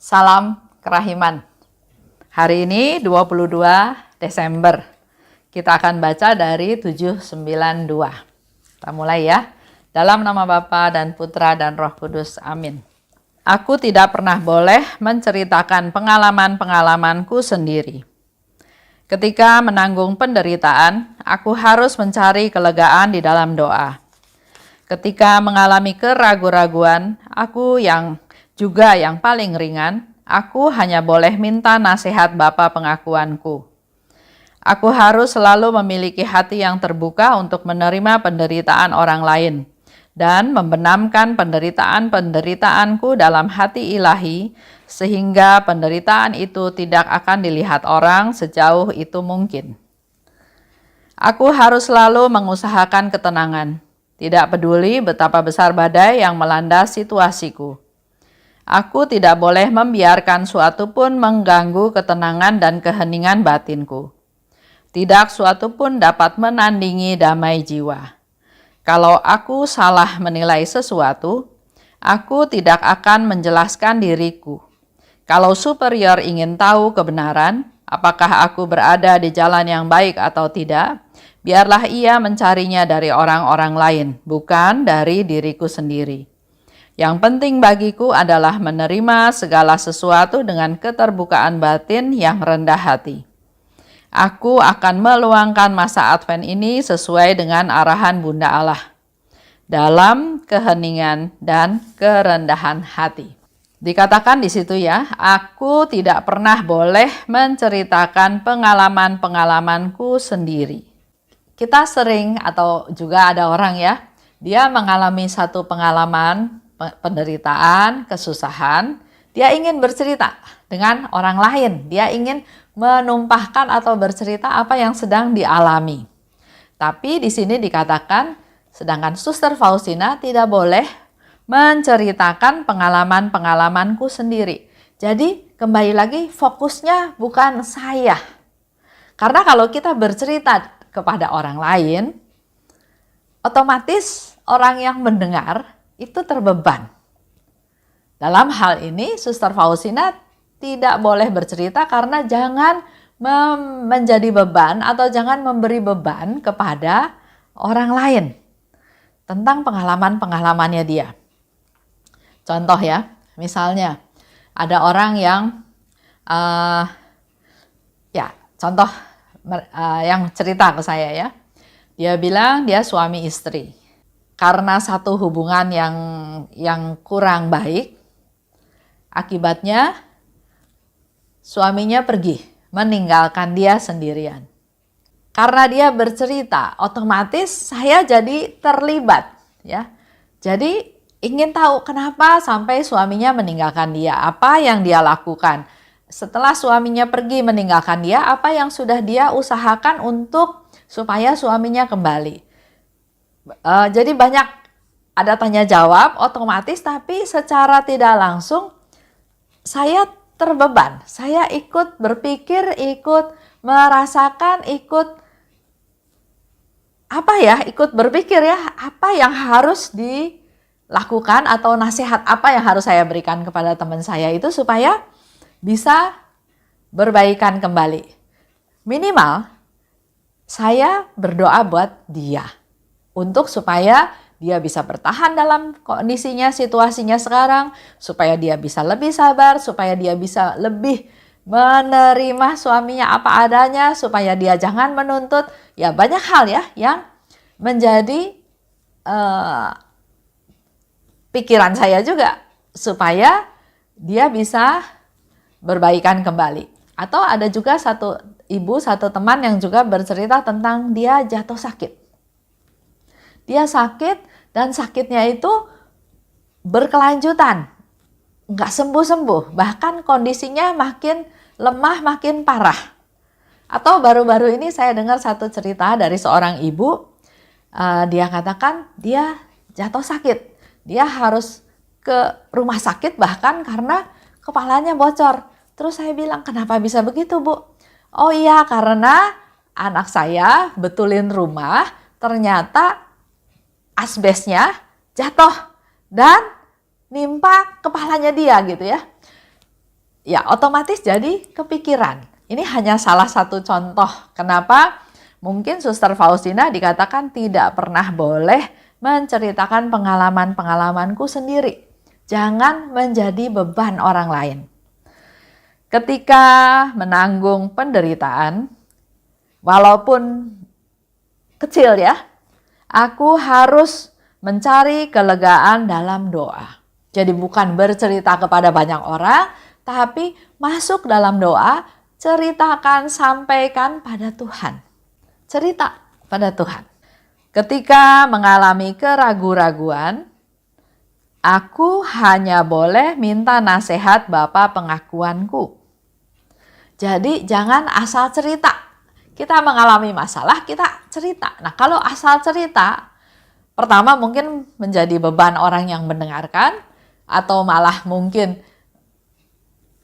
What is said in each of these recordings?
Salam kerahiman. Hari ini 22 Desember. Kita akan baca dari 792. Kita mulai ya. Dalam nama Bapa dan Putra dan Roh Kudus. Amin. Aku tidak pernah boleh menceritakan pengalaman-pengalamanku sendiri. Ketika menanggung penderitaan, aku harus mencari kelegaan di dalam doa. Ketika mengalami keraguan-raguan, aku yang paling ringan, aku hanya boleh minta nasihat Bapa pengakuanku. Aku harus selalu memiliki hati yang terbuka untuk menerima penderitaan orang lain dan membenamkan penderitaan-penderitaanku dalam hati ilahi sehingga penderitaan itu tidak akan dilihat orang sejauh itu mungkin. Aku harus selalu mengusahakan ketenangan. Tidak peduli betapa besar badai yang melanda situasiku. Aku tidak boleh membiarkan suatu pun mengganggu ketenangan dan keheningan batinku. Tidak suatu pun dapat menandingi damai jiwa. Kalau aku salah menilai sesuatu, aku tidak akan menjelaskan diriku. Kalau superior ingin tahu kebenaran, apakah aku berada di jalan yang baik atau tidak, biarlah ia mencarinya dari orang-orang lain, bukan dari diriku sendiri. Yang penting bagiku adalah menerima segala sesuatu dengan keterbukaan batin yang rendah hati. Aku akan meluangkan masa Advent ini sesuai dengan arahan Bunda Allah, dalam keheningan dan kerendahan hati. Dikatakan di situ ya, aku tidak pernah boleh menceritakan pengalaman-pengalamanku sendiri. Kita sering atau juga ada orang ya, dia mengalami satu pengalaman, penderitaan, kesusahan, dia ingin bercerita dengan orang lain, dia ingin menumpahkan atau bercerita apa yang sedang dialami. Tapi di sini dikatakan, sedangkan Suster Faustina tidak boleh menceritakan pengalaman-pengalamanku sendiri. Jadi kembali lagi fokusnya bukan saya. Karena kalau kita bercerita kepada orang lain, otomatis orang yang mendengar itu terbeban. Dalam hal ini, Suster Faustina tidak boleh bercerita karena jangan menjadi beban atau jangan memberi beban kepada orang lain tentang pengalaman-pengalamannya dia. Contoh ya, misalnya ada orang yang yang cerita ke saya ya. Dia bilang dia suami istri. Karena satu hubungan yang kurang baik, akibatnya suaminya pergi, meninggalkan dia sendirian. Karena dia bercerita, otomatis saya jadi terlibat ya. Jadi ingin tahu kenapa sampai suaminya meninggalkan dia, apa yang dia lakukan. Setelah suaminya pergi meninggalkan dia, apa yang sudah dia usahakan untuk supaya suaminya kembali. Jadi banyak ada tanya jawab otomatis, tapi secara tidak langsung saya terbeban. Saya ikut berpikir, ikut merasakan, ikut berpikir ya, apa yang harus dilakukan atau nasihat apa yang harus saya berikan kepada teman saya itu supaya bisa berbaikan kembali. Minimal saya berdoa buat dia untuk supaya dia bisa bertahan dalam kondisinya, situasinya sekarang, supaya dia bisa lebih sabar, supaya dia bisa lebih menerima suaminya apa adanya, supaya dia jangan menuntut. Ya banyak hal ya yang menjadi pikiran saya juga supaya dia bisa berbaikan kembali. Atau ada juga satu teman yang juga bercerita tentang dia jatuh sakit. Dia sakit dan sakitnya itu berkelanjutan, nggak sembuh-sembuh, bahkan kondisinya makin lemah, makin parah. Atau baru-baru ini saya dengar satu cerita dari seorang ibu, dia katakan dia jatuh sakit, dia harus ke rumah sakit bahkan karena kepalanya bocor. Terus saya bilang, kenapa bisa begitu Bu? Oh iya, karena anak saya betulin rumah, ternyata asbesnya jatuh dan nimpa kepalanya dia gitu ya. ya otomatis jadi kepikiran. Ini hanya salah satu contoh kenapa mungkin Suster Faustina dikatakan tidak pernah boleh menceritakan pengalaman-pengalamanku sendiri. Jangan menjadi beban orang lain. Ketika menanggung penderitaan, walaupun kecil ya, aku harus mencari kelegaan dalam doa. Jadi bukan bercerita kepada banyak orang, tapi masuk dalam doa, ceritakan, sampaikan pada Tuhan. Cerita pada Tuhan. Ketika mengalami keraguan-raguan, aku hanya boleh minta nasihat Bapa pengakuanku. Jadi jangan asal cerita. Kita mengalami masalah, kita cerita. Nah, kalau asal cerita, pertama mungkin menjadi beban orang yang mendengarkan, atau malah mungkin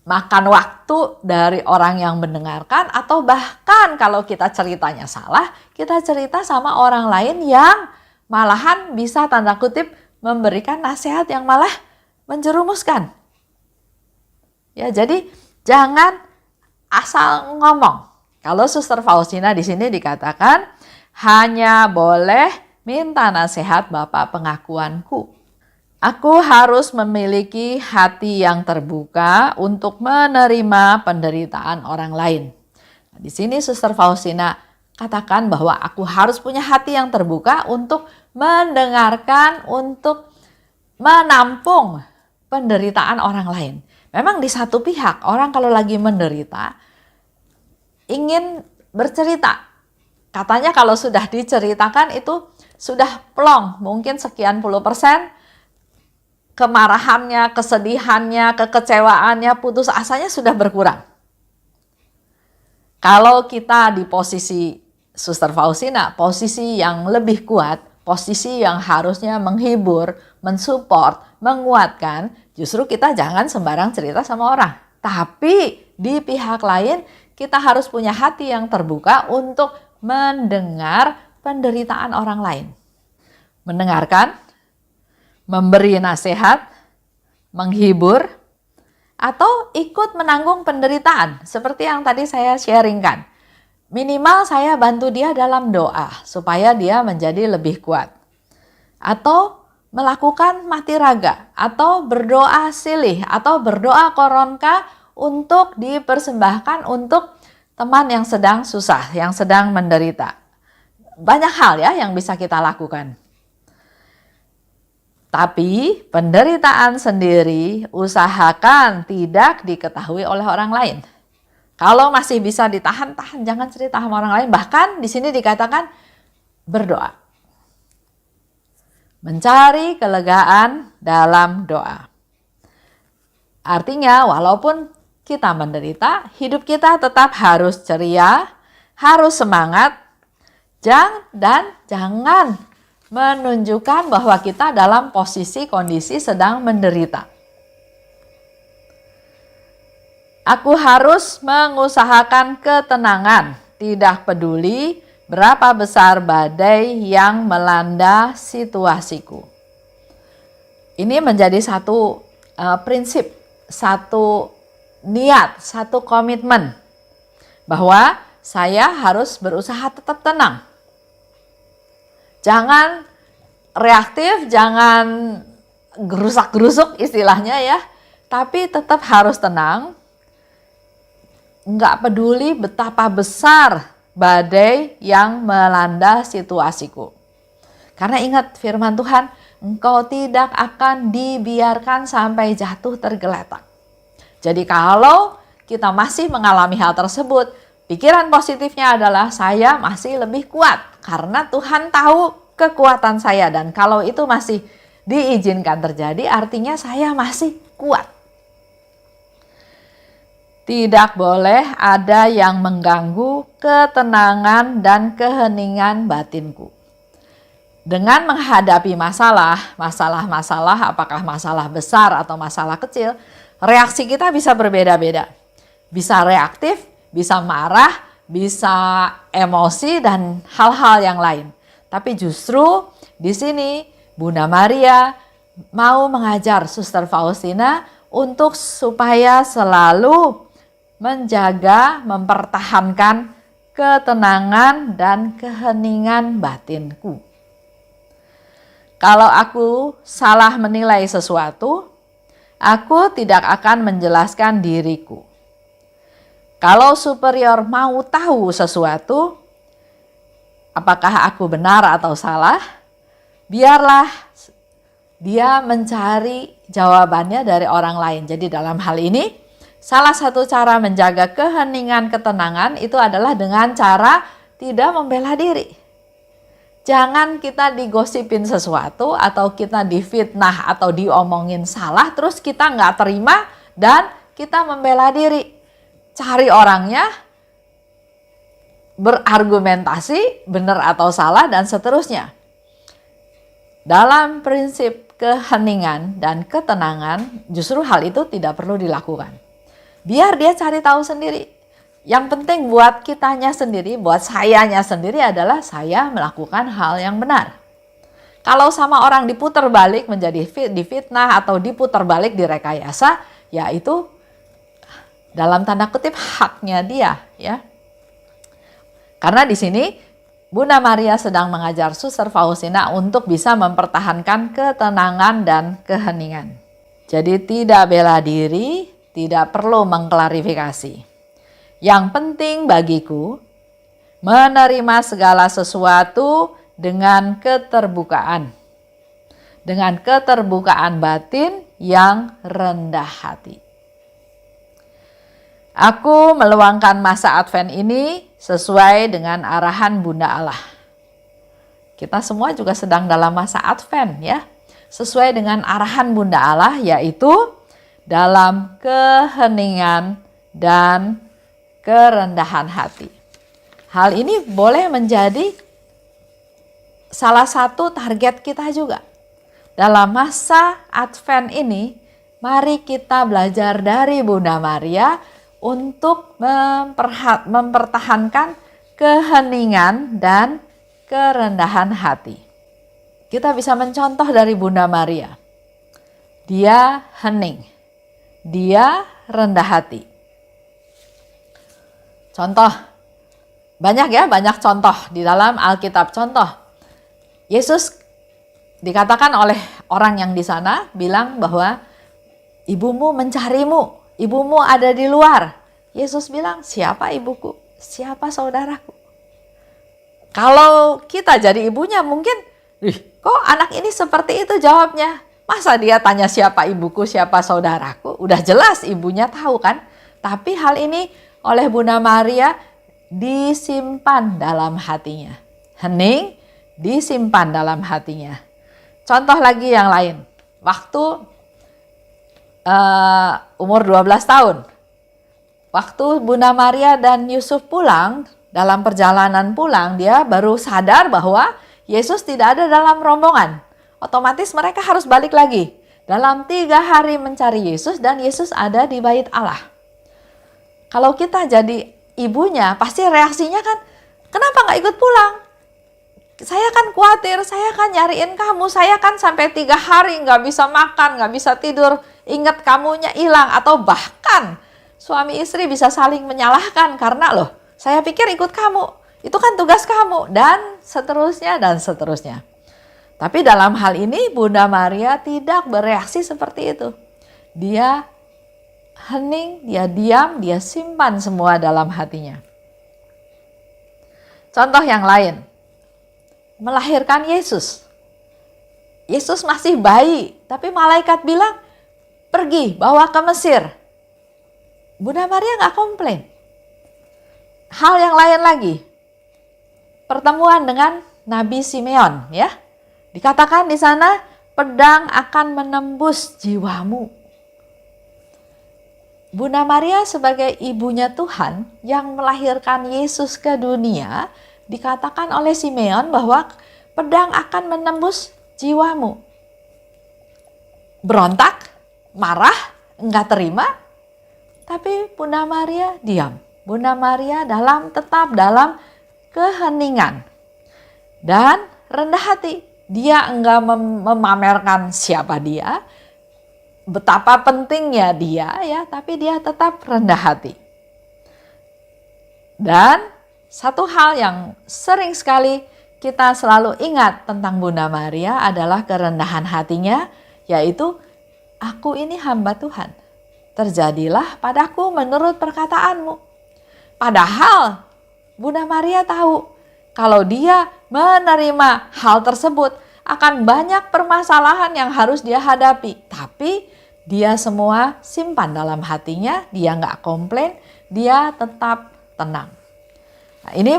makan waktu dari orang yang mendengarkan, atau bahkan kalau kita ceritanya salah, kita cerita sama orang lain yang malahan bisa tanda kutip memberikan nasihat yang malah menjerumuskan. Ya, jadi jangan asal ngomong. Kalau Suster Faustina di sini dikatakan hanya boleh minta nasihat Bapa pengakuanku. Aku harus memiliki hati yang terbuka untuk menerima penderitaan orang lain. Di sini Suster Faustina katakan bahwa aku harus punya hati yang terbuka untuk mendengarkan, untuk menampung penderitaan orang lain. Memang di satu pihak, orang kalau lagi menderita, ingin bercerita. Katanya kalau sudah diceritakan itu sudah plong, mungkin sekian puluh persen, kemarahannya, kesedihannya, kekecewaannya, putus asanya sudah berkurang. Kalau kita di posisi Suster Faustina, posisi yang lebih kuat, posisi yang harusnya menghibur, mensupport, menguatkan, justru kita jangan sembarang cerita sama orang. Tapi di pihak lain, kita harus punya hati yang terbuka untuk mendengar penderitaan orang lain. Mendengarkan, memberi nasihat, menghibur, atau ikut menanggung penderitaan seperti yang tadi saya sharingkan. Minimal saya bantu dia dalam doa supaya dia menjadi lebih kuat. Atau melakukan mati raga, atau berdoa silih, atau berdoa koronka untuk dipersembahkan untuk teman yang sedang susah, yang sedang menderita. Banyak hal ya yang bisa kita lakukan. Tapi penderitaan sendiri usahakan tidak diketahui oleh orang lain. Kalau masih bisa ditahan-tahan, jangan cerita sama orang lain. Bahkan di sini dikatakan berdoa. Mencari kelegaan dalam doa. Artinya walaupun kita menderita, hidup kita tetap harus ceria, harus semangat, dan jangan menunjukkan bahwa kita dalam posisi kondisi sedang menderita. Aku harus mengusahakan ketenangan, tidak peduli berapa besar badai yang melanda situasiku. Ini menjadi satu prinsip, satu niat, satu komitmen bahwa saya harus berusaha tetap tenang. Jangan reaktif, jangan gerusak-gerusuk istilahnya ya, tapi tetap harus tenang. Nggak peduli betapa besar badai yang melanda situasiku. Karena ingat firman Tuhan, engkau tidak akan dibiarkan sampai jatuh tergeletak. Jadi kalau kita masih mengalami hal tersebut, pikiran positifnya adalah saya masih lebih kuat. Karena Tuhan tahu kekuatan saya, dan kalau itu masih diizinkan terjadi artinya saya masih kuat. Tidak boleh ada yang mengganggu ketenangan dan keheningan batinku. Dengan menghadapi masalah-masalah, apakah masalah besar atau masalah kecil, reaksi kita bisa berbeda-beda. Bisa reaktif, bisa marah, bisa emosi, dan hal-hal yang lain. Tapi justru di sini Bunda Maria mau mengajar Suster Faustina untuk supaya selalu menjaga, mempertahankan ketenangan dan keheningan batinku. Kalau aku salah menilai sesuatu, aku tidak akan menjelaskan diriku. Kalau superior mau tahu sesuatu, apakah aku benar atau salah, biarlah dia mencari jawabannya dari orang lain. Jadi dalam hal ini, salah satu cara menjaga keheningan, ketenangan itu adalah dengan cara tidak membela diri. Jangan kita digosipin sesuatu atau kita difitnah atau diomongin salah terus kita nggak terima dan kita membela diri. Cari orangnya, berargumentasi benar atau salah dan seterusnya. Dalam prinsip keheningan dan ketenangan justru hal itu tidak perlu dilakukan. Biar dia cari tahu sendiri. Yang penting buat kitanya sendiri, buat sayanya sendiri adalah saya melakukan hal yang benar. Kalau sama orang diputar balik menjadi difitnah atau diputar balik direkayasa, ya itu dalam tanda kutip haknya dia, ya. Karena di sini Bunda Maria sedang mengajar Suster Faustina untuk bisa mempertahankan ketenangan dan keheningan. Jadi tidak bela diri, tidak perlu mengklarifikasi. Yang penting bagiku, menerima segala sesuatu dengan keterbukaan. Dengan keterbukaan batin yang rendah hati. Aku meluangkan masa Advent ini sesuai dengan arahan Bunda Allah. Kita semua juga sedang dalam masa Advent ya. Sesuai dengan arahan Bunda Allah yaitu dalam keheningan dan kerendahan hati. Hal ini boleh menjadi salah satu target kita juga. Dalam masa Advent ini, mari kita belajar dari Bunda Maria untuk mempertahankan keheningan dan kerendahan hati. Kita bisa mencontoh dari Bunda Maria. Dia hening, dia rendah hati. Contoh, banyak contoh di dalam Alkitab. Contoh, Yesus dikatakan oleh orang yang di sana bilang bahwa ibumu mencarimu, ibumu ada di luar. Yesus bilang, siapa ibuku? Siapa saudaraku? Kalau kita jadi ibunya mungkin, kok anak ini seperti itu jawabnya? Masa dia tanya siapa ibuku, siapa saudaraku? Udah jelas ibunya tahu kan? Tapi hal ini oleh Bunda Maria disimpan dalam hatinya. Hening, disimpan dalam hatinya. Contoh lagi yang lain. Waktu umur 12 tahun. Waktu Bunda Maria dan Yusuf pulang, dalam perjalanan pulang, dia baru sadar bahwa Yesus tidak ada dalam rombongan. Otomatis mereka harus balik lagi. Dalam 3 hari mencari Yesus dan Yesus ada di bait Allah. Kalau kita jadi ibunya, pasti reaksinya kan, kenapa nggak ikut pulang? Saya kan khawatir, saya kan nyariin kamu, saya kan sampai 3 hari nggak bisa makan, nggak bisa tidur, ingat kamunya hilang. Atau bahkan suami istri bisa saling menyalahkan karena loh, saya pikir ikut kamu, itu kan tugas kamu, dan seterusnya dan seterusnya. Tapi dalam hal ini Bunda Maria tidak bereaksi seperti itu. Dia hening, dia diam, dia simpan semua dalam hatinya. Contoh yang lain, melahirkan Yesus. Yesus masih bayi, tapi malaikat bilang, pergi, bawa ke Mesir. Bunda Maria nggak komplain. Hal yang lain lagi, pertemuan dengan Nabi Simeon, ya. Dikatakan di sana, pedang akan menembus jiwamu. Bunda Maria sebagai ibunya Tuhan yang melahirkan Yesus ke dunia, dikatakan oleh Simeon bahwa pedang akan menembus jiwamu. Berontak, marah, enggak terima, tapi Bunda Maria diam. Bunda Maria tetap dalam keheningan dan rendah hati. Dia enggak memamerkan siapa dia, betapa pentingnya dia ya, tapi dia tetap rendah hati. Dan satu hal yang sering sekali kita selalu ingat tentang Bunda Maria adalah kerendahan hatinya, yaitu aku ini hamba Tuhan. Terjadilah padaku menurut perkataanmu. Padahal Bunda Maria tahu kalau dia menerima hal tersebut akan banyak permasalahan yang harus dia hadapi. Tapi dia semua simpan dalam hatinya, dia nggak komplain, dia tetap tenang. Nah, ini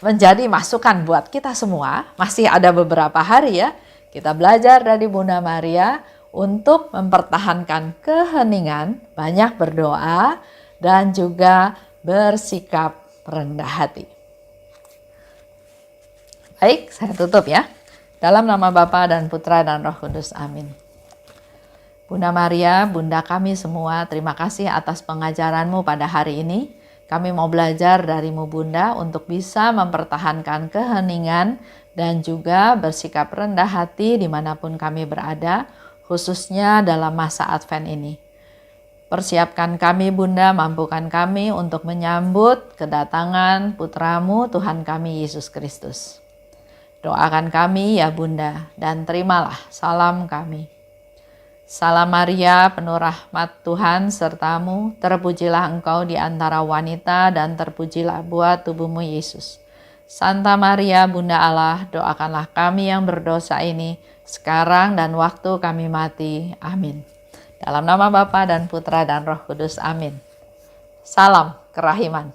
menjadi masukan buat kita semua. Masih ada beberapa hari ya, kita belajar dari Bunda Maria untuk mempertahankan keheningan, banyak berdoa, dan juga bersikap rendah hati. Baik, saya tutup ya. Dalam nama Bapa dan Putra dan Roh Kudus. Amin. Bunda Maria, Bunda kami semua, terima kasih atas pengajaranmu pada hari ini. Kami mau belajar darimu Bunda untuk bisa mempertahankan keheningan dan juga bersikap rendah hati dimanapun kami berada, khususnya dalam masa Advent ini. Persiapkan kami Bunda, mampukan kami untuk menyambut kedatangan Putramu Tuhan kami Yesus Kristus. Doakan kami ya Bunda, dan terimalah salam kami. Salam Maria, penuh rahmat Tuhan sertamu, terpujilah engkau di antara wanita dan terpujilah buah tubuhmu Yesus. Santa Maria, Bunda Allah, doakanlah kami yang berdosa ini, sekarang dan waktu kami mati. Amin. Dalam nama Bapa dan Putra dan Roh Kudus. Amin. Salam kerahiman.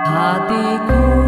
Hatiku